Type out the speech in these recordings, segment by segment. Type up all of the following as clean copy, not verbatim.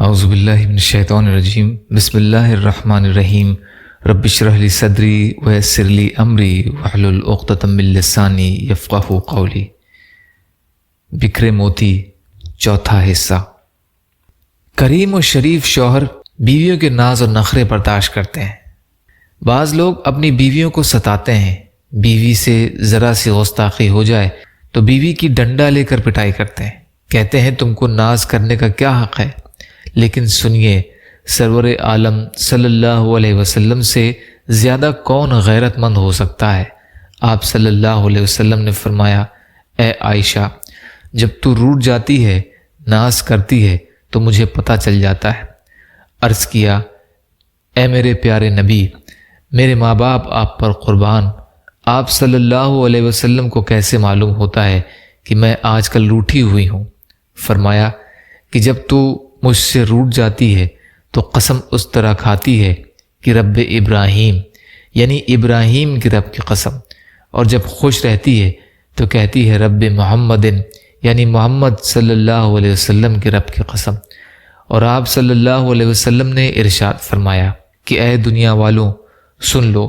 اعوذ باللہ من الشیطان الرجیم بسم اللہ الرحمن الرحیم رب اشرح لی صدری ویسر لی امری واحلل عقدۃ من لسانی یفقہوا قولی۔ بکھرے موتی، چوتھا حصہ۔ کریم و شریف شوہر بیویوں کے ناز اور نخرے برداشت کرتے ہیں۔ بعض لوگ اپنی بیویوں کو ستاتے ہیں، بیوی سے ذرا سی گستاخی ہو جائے تو بیوی کی ڈنڈا لے کر پٹائی کرتے ہیں، کہتے ہیں تم کو ناز کرنے کا کیا حق ہے۔ لیکن سنیے، سرور عالم صلی اللہ علیہ وسلم سے زیادہ کون غیرت مند ہو سکتا ہے؟ آپ صلی اللہ علیہ وسلم نے فرمایا، اے عائشہ، جب تو روٹھ جاتی ہے، ناز کرتی ہے تو مجھے پتہ چل جاتا ہے۔ عرض کیا، اے میرے پیارے نبی، میرے ماں باپ آپ پر قربان، آپ صلی اللہ علیہ وسلم کو کیسے معلوم ہوتا ہے کہ میں آج کل روٹھی ہوئی ہوں؟ فرمایا کہ جب تو مجھ سے روٹھ جاتی ہے تو قسم اس طرح کھاتی ہے کہ رب ابراہیم، یعنی ابراہیم کی رب کی قسم، اور جب خوش رہتی ہے تو کہتی ہے رب محمد، یعنی محمد صلی اللہ علیہ وسلم کی رب کی قسم۔ اور آپ صلی اللہ علیہ وسلم نے ارشاد فرمایا کہ اے دنیا والوں، سن لو،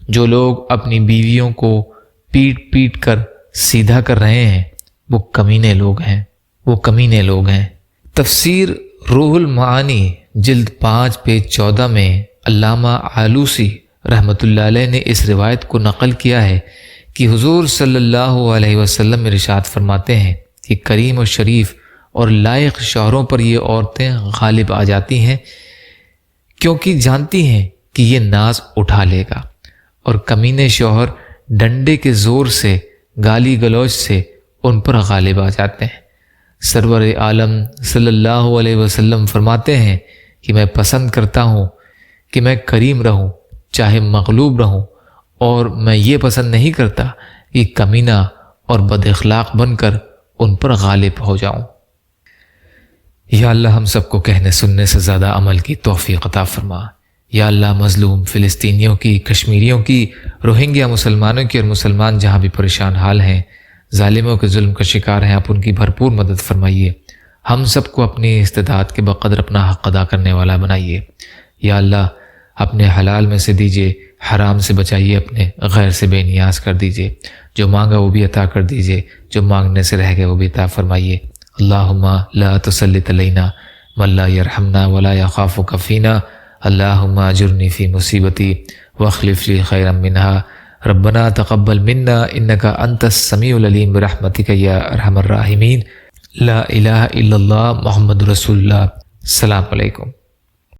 جو لوگ اپنی بیویوں کو پیٹ پیٹ کر سیدھا کر رہے ہیں وہ کمینے لوگ ہیں۔ تفسیر روح المعانی جلد 5 پیج 14 میں علامہ آلوسی رحمۃ اللہ علیہ نے اس روایت کو نقل کیا ہے کہ حضور صلی اللہ علیہ وسلم ارشاد فرماتے ہیں کہ کریم و شریف اور لائق شوہروں پر یہ عورتیں غالب آ جاتی ہیں کیونکہ جانتی ہیں کہ یہ ناز اٹھا لے گا، اور کمینے شوہر ڈنڈے کے زور سے، گالی گلوچ سے ان پر غالب آ جاتے ہیں۔ سرور عالم صلی اللہ علیہ وسلم فرماتے ہیں کہ میں پسند کرتا ہوں کہ میں کریم رہوں چاہے مغلوب رہوں، اور میں یہ پسند نہیں کرتا کہ کمینہ اور بد اخلاق بن کر ان پر غالب ہو جاؤں۔ یا اللہ ہم سب کو کہنے سننے سے زیادہ عمل کی توفیق عطا فرما۔ یا اللہ مظلوم فلسطینیوں کی، کشمیریوں کی، روہنگیا مسلمانوں کی، اور مسلمان جہاں بھی پریشان حال ہیں، ظالموں کے ظلم کا شکار ہیں، آپ ان کی بھرپور مدد فرمائیے۔ ہم سب کو اپنی استطاعت کے بقدر اپنا حق ادا کرنے والا بنائیے۔ یا اللہ اپنے حلال میں سے دیجیے، حرام سے بچائیے، اپنے غیر سے بے نیاز کر دیجیے، جو مانگا وہ بھی عطا کر دیجیے، جو مانگنے سے رہ گئے وہ بھی عطا فرمائیے۔ اللہم لا تسلط علینا من لا یرحمنا ولا یخافک فینا، اللہم اجرنی فی مصیبتی واخلف لی خیرا منہا، ربنا تقبل منا انک انت السمیع العلیم برحمتک یا ارحم الراحمین۔ لا الہ الا اللہ محمد رسول اللہ۔ السلام علیکم۔